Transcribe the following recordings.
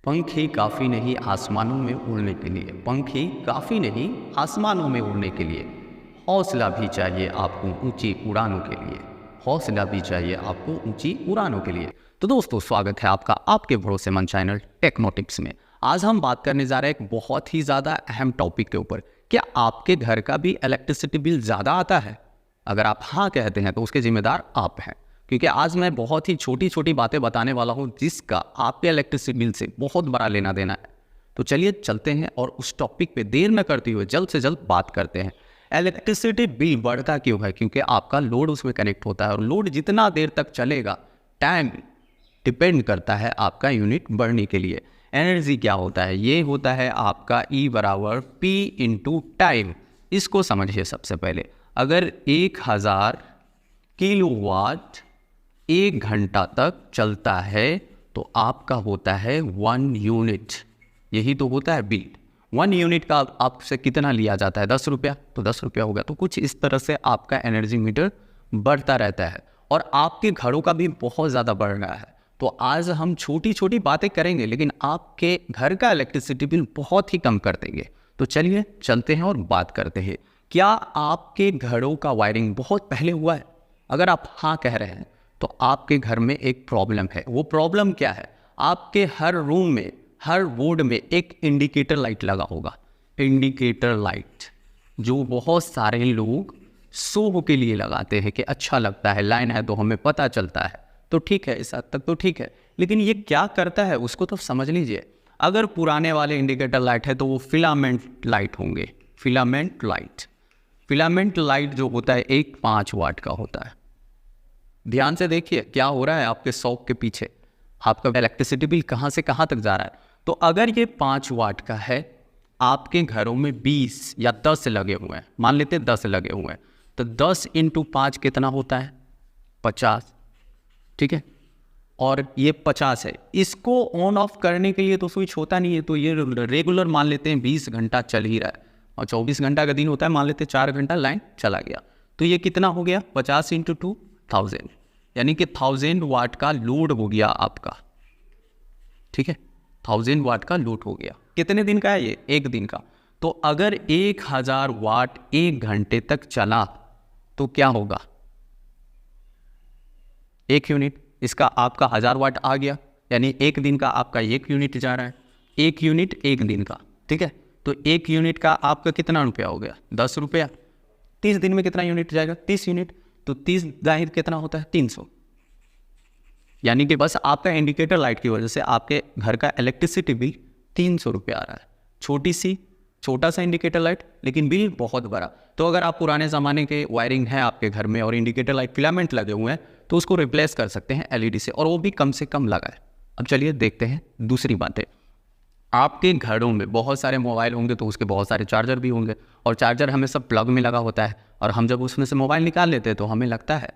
पंख ही काफ़ी नहीं आसमानों में उड़ने के लिए, पंख ही काफ़ी नहीं आसमानों में उड़ने के लिए, हौसला भी चाहिए आपको ऊंची उड़ानों के लिए, हौसला भी चाहिए आपको ऊंची उड़ानों के लिए। तो दोस्तों, स्वागत है आपका आपके भरोसेमंद चैनल टेक्नोटिप्स में। आज हम बात करने जा रहे हैं एक बहुत ही ज़्यादा अहम टॉपिक के ऊपर। क्या आपके घर का भी इलेक्ट्रिसिटी बिल ज़्यादा आता है? अगर आप हाँ कहते हैं तो उसके जिम्मेदार आप हैं, क्योंकि आज मैं बहुत ही छोटी छोटी बातें बताने वाला हूं जिसका आपके इलेक्ट्रिसिटी बिल से बहुत बड़ा लेना देना है। तो चलिए चलते हैं और उस टॉपिक पे देर न करते हुए जल्द से जल्द बात करते हैं। इलेक्ट्रिसिटी बिल बढ़ता क्यों है? क्योंकि आपका लोड उसमें कनेक्ट होता है और लोड जितना देर तक चलेगा, टाइम डिपेंड करता है आपका यूनिट बढ़ने के लिए। एनर्जी क्या होता है? ये होता है आपका E बराबर P इंटू टाइम। इसको समझिए। सबसे पहले अगर 1000 किलोवाट 1 घंटा तक चलता है तो आपका होता है 1 यूनिट। यही तो होता है बिल। 1 यूनिट का आपसे कितना लिया जाता है? 10 रुपया। तो 10 रुपया होगा। तो कुछ इस तरह से आपका एनर्जी मीटर बढ़ता रहता है और आपके घरों का भी बहुत ज़्यादा बढ़ रहा है। तो आज हम छोटी छोटी बातें करेंगे लेकिन आपके घर का इलेक्ट्रिसिटी बिल बहुत ही कम कर देंगे। तो चलिए चलते हैं और बात करते हैं। क्या आपके घरों का वायरिंग बहुत पहले हुआ है? अगर आप हाँ कह रहे हैं तो आपके घर में एक प्रॉब्लम है। वो प्रॉब्लम क्या है? आपके हर रूम में, हर बोर्ड में एक इंडिकेटर लाइट लगा होगा। इंडिकेटर लाइट जो बहुत सारे लोग शो के लिए लगाते हैं कि अच्छा लगता है, लाइन है तो हमें पता चलता है। तो ठीक है, इस हद तक तो ठीक है, लेकिन ये क्या करता है उसको तो समझ लीजिए। अगर पुराने वाले इंडिकेटर लाइट है तो वो फिलामेंट लाइट होंगे। फिलामेंट लाइट, फिलामेंट लाइट जो होता है एक 5 वाट का होता है। ध्यान से देखिए क्या हो रहा है आपके शॉप के पीछे। आपका इलेक्ट्रिसिटी बिल कहाँ से कहाँ तक जा रहा है। तो अगर ये 5 वाट का है, आपके घरों में 20 या 10 लगे हुए हैं, मान लेते 10 लगे हुए हैं, तो 10 इंटू 5 कितना होता है? 50। ठीक है, और ये 50 है। इसको ऑन ऑफ करने के लिए तो स्विच होता नहीं है, तो ये रेगुलर मान लेते हैं 20 घंटा चल ही रहा है और 24 घंटा का दिन होता है, मान लेते हैं 4 घंटा लाइन चला गया। तो ये कितना हो गया? 50 इंटू 2 1000, यानी कि 1000 वाट का लोड हो गया आपका। ठीक है, 1000 वाट का लोड हो गया। कितने दिन का है ये? 1 दिन का। तो अगर 1000 वाट 1 घंटे तक चला तो क्या होगा? 1 यूनिट। इसका आपका 1000 वाट आ गया, यानी 1 दिन का आपका 1 यूनिट जा रहा है। 1 यूनिट 1 दिन का। ठीक है, तो 1 यूनिट का आपका कितना रुपया हो गया? 10 रुपया। 30 दिन में कितना यूनिट जाएगा? 30 यूनिट। तो 30 जाहिर कितना होता है? 300। यानी कि बस आपका इंडिकेटर लाइट की वजह से आपके घर का इलेक्ट्रिसिटी बिल 300 रुपये आ रहा है। छोटा सा इंडिकेटर लाइट, लेकिन बिल बहुत बड़ा। तो अगर आप पुराने ज़माने के वायरिंग है आपके घर में और इंडिकेटर लाइट फिलामेंट लगे हुए हैं तो उसको रिप्लेस कर सकते हैं एलईडी से, और वो भी कम से कम लगाए। अब चलिए देखते हैं दूसरी बातें। आपके घरों में बहुत सारे मोबाइल होंगे तो उसके बहुत सारे चार्जर भी होंगे, और चार्जर हमें सब प्लग में लगा होता है, और हम जब उसमें से मोबाइल निकाल लेते हैं तो हमें लगता है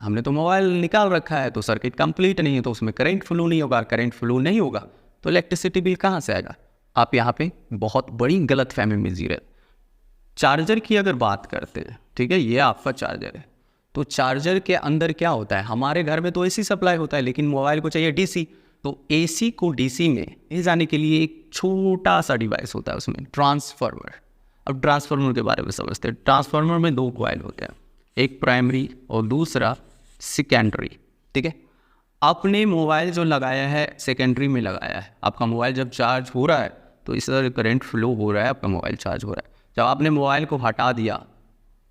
हमने तो मोबाइल निकाल रखा है, तो सर्किट कंप्लीट नहीं है, तो उसमें करंट फ्लो नहीं होगा। करंट फ्लो नहीं होगा तो इलेक्ट्रिसिटी बिल कहाँ से आएगा? आप यहाँ पे बहुत बड़ी गलत फहमी में जी रहे। चार्जर की अगर बात करते हैं, ठीक है, ये आपका चार्जर है, तो चार्जर के अंदर क्या होता है? हमारे घर में तो एसी सप्लाई होता है, लेकिन मोबाइल को चाहिए डीसी। तो एसी को डीसी में ले जाने के लिए एक छोटा सा डिवाइस होता है, उसमें ट्रांसफार्मर। अब ट्रांसफार्मर के बारे में समझते हैं। ट्रांसफार्मर में 2 कॉइल होते हैं, एक प्राइमरी और दूसरा सेकेंडरी। ठीक है, आपने मोबाइल जो लगाया है सेकेंडरी में लगाया है। आपका मोबाइल जब चार्ज हो रहा है तो इस तरह करंट फ्लो हो रहा है, आपका मोबाइल चार्ज हो रहा है। जब आपने मोबाइल को हटा दिया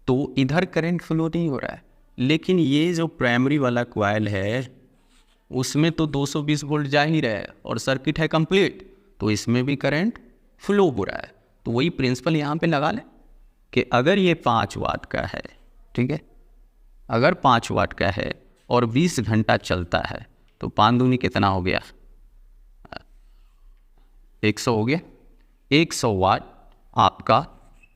तो इधर करंट फ्लो नहीं हो रहा है, लेकिन ये जो प्राइमरी वाला कॉइल है उसमें तो 220 वोल्ट जा ही रहा है और सर्किट है कंप्लीट, तो इसमें भी करंट फ्लो हो रहा है। तो वही प्रिंसिपल यहाँ पे लगा लें कि अगर ये 5 वाट का है, ठीक है, अगर 5 वाट का है और 20 घंटा चलता है तो 5 दूनी कितना हो गया? 100 हो गया। 100 वाट आपका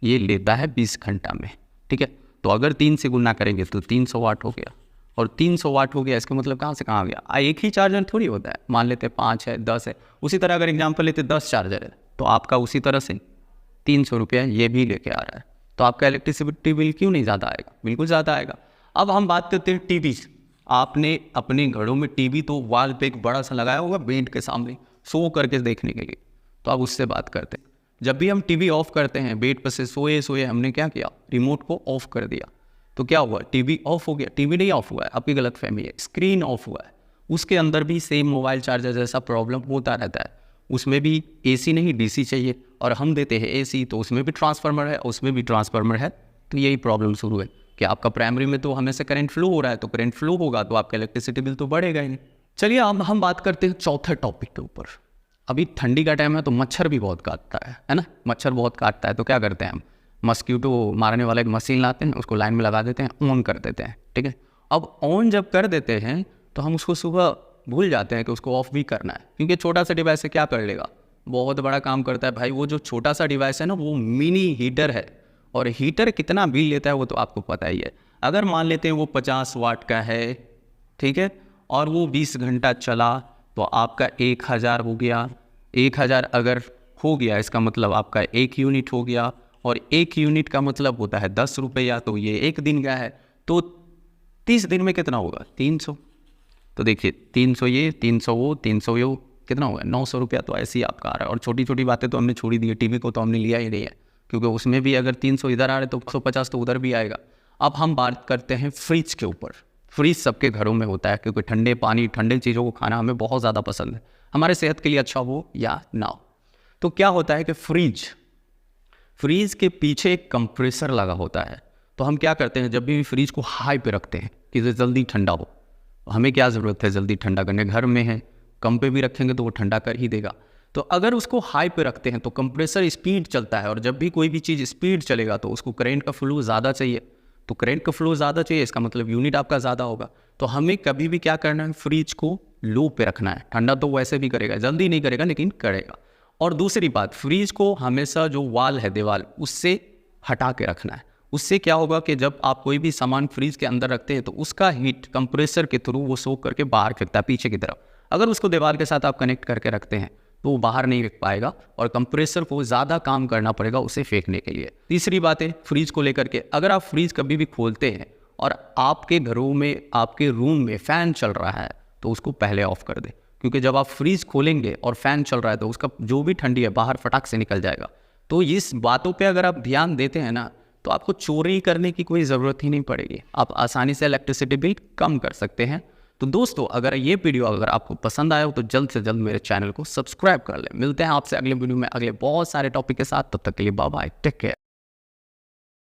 ये लेता है 20 घंटा में। ठीक है, तो अगर 3 से गुना करेंगे तो 300 वाट हो गया, और 300 वाट हो गया, इसका मतलब कहाँ से कहाँ आ गया? एक ही चार्जर थोड़ी होता है, मान लेते 5 है 10 है। उसी तरह अगर एग्जाम्पल लेते 10 चार्जर है तो आपका उसी तरह से 300 रुपया ये भी लेके आ रहा है। तो आपका इलेक्ट्रिसिटी बिल क्यों नहीं ज़्यादा आएगा? बिल्कुल ज़्यादा आएगा। अब हम बात करते हैं टीवी। आपने अपने घरों में टीवी तो वॉल पे एक बड़ा सा लगाया होगा बेड के सामने, सो करके देखने के लिए, तो आप उससे बात करते हैं। जब भी हम टीवी ऑफ करते हैं, बेड पर से सोए सोए हमने क्या किया, रिमोट को ऑफ कर दिया, तो क्या हुआ, टीवी ऑफ हो गया। टीवी नहीं ऑफ हुआ है, आपकी गलतफहमी है, स्क्रीन ऑफ हुआ है। उसके अंदर भी सेम मोबाइल चार्जर जैसा प्रॉब्लम होता रहता है। उसमें भी एसी नहीं डीसी चाहिए, और हम देते हैं एसी, तो उसमें भी ट्रांसफार्मर है, उसमें भी ट्रांसफार्मर है। तो यही प्रॉब्लम शुरू है कि आपका प्राइमरी में तो हमेशा करंट फ्लो हो रहा है, तो करंट फ्लो होगा तो आपका इलेक्ट्रिसिटी बिल तो बढ़ेगा ही नहीं। चलिए अब हम बात करते हैं चौथे टॉपिक के ऊपर। अभी ठंडी का टाइम है तो मच्छर भी बहुत काटता है ना, मच्छर बहुत काटता है, तो क्या करते हैं हम, मस्कीटो मारने वाला एक मशीन लाते हैं, उसको लाइन में लगा देते हैं, ऑन कर देते हैं, ठीक है। अब ऑन जब कर देते हैं तो हम उसको सुबह भूल जाते हैं कि उसको ऑफ भी करना है, क्योंकि छोटा सा डिवाइस है, क्या कर लेगा, बहुत बड़ा काम करता है भाई। वो जो छोटा सा डिवाइस है ना, वो मिनी हीटर है, और हीटर कितना बिल लेता है वो तो आपको पता ही है। अगर मान लेते हैं वो 50 वाट का है, ठीक है, और वो 20 घंटा चला, तो आपका 1000 हो गया। 1000 अगर हो गया, इसका मतलब आपका 1 यूनिट हो गया, और 1 यूनिट का मतलब होता है 10 रुपया, तो ये 1 दिन का है, तो 30 दिन में कितना होगा, 300। तो देखिए 300 ये, 300 वो, 300 ये, कितना होगा, 900 रुपया तो ऐसे ही आपका आ रहा है। और छोटी छोटी बातें तो हमने छोड़ी दी है, टीवी को तो हमने लिया ही नहीं है, क्योंकि उसमें भी अगर 300 इधर आ रहे तो 150 तो उधर भी आएगा। अब हम बात करते हैं फ्रिज के ऊपर। फ्रिज सबके घरों में होता है, क्योंकि ठंडे पानी, ठंडे चीज़ों को खाना हमें बहुत ज़्यादा पसंद है, हमारे सेहत के लिए अच्छा हो या ना हो। तो क्या होता है कि फ्रीज के पीछे एक कंप्रेसर लगा होता है। तो हम क्या करते हैं, जब भी फ्रिज को हाई पे रखते हैं कि जल्दी ठंडा हो, हमें क्या ज़रूरत है जल्दी ठंडा करने, घर में है, कम पे भी रखेंगे तो वो ठंडा कर ही देगा। तो अगर उसको हाई पे रखते हैं तो कंप्रेसर स्पीड चलता है, और जब भी कोई भी चीज़ स्पीड चलेगा तो उसको करंट का फ्लो ज़्यादा चाहिए। तो करंट का फ्लो ज़्यादा चाहिए, इसका मतलब यूनिट आपका ज़्यादा होगा। तो हमें कभी भी क्या करना है, फ्रिज को लो पे रखना है। ठंडा तो वैसे भी करेगा, जल्दी नहीं करेगा लेकिन करेगा। और दूसरी बात, फ्रिज को हमेशा जो वाल है, दीवार, उससे हटा के रखना है। उससे क्या होगा कि जब आप कोई भी सामान फ्रिज के अंदर रखते हैं तो उसका हीट कंप्रेसर के थ्रू वो सोख करके बाहर फेंकता है पीछे की तरफ। अगर उसको दीवार के साथ आप कनेक्ट करके रखते हैं तो वो बाहर नहीं फेंक पाएगा, और कंप्रेसर को ज़्यादा काम करना पड़ेगा उसे फेंकने के लिए। तीसरी बात है फ्रिज को लेकर के, अगर आप फ्रिज कभी भी खोलते हैं और आपके घरों में, आपके रूम में फ़ैन चल रहा है, तो उसको पहले ऑफ कर दें, क्योंकि जब आप फ्रीज खोलेंगे और फ़ैन चल रहा है तो उसका जो भी ठंडी है बाहर फटाक से निकल जाएगा। तो इस बातों पे अगर आप ध्यान देते हैं ना, तो आपको चोरी करने की कोई ज़रूरत ही नहीं पड़ेगी, आप आसानी से इलेक्ट्रिसिटी बिल कम कर सकते हैं। तो दोस्तों, अगर ये वीडियो अगर आपको पसंद आया हो तो जल्द से जल्द मेरे चैनल को सब्सक्राइब कर लें। मिलते हैं आपसे अगले वीडियो में अगले बहुत सारे टॉपिक के साथ, तब तक के लिए बाय बाय, टेक केयर।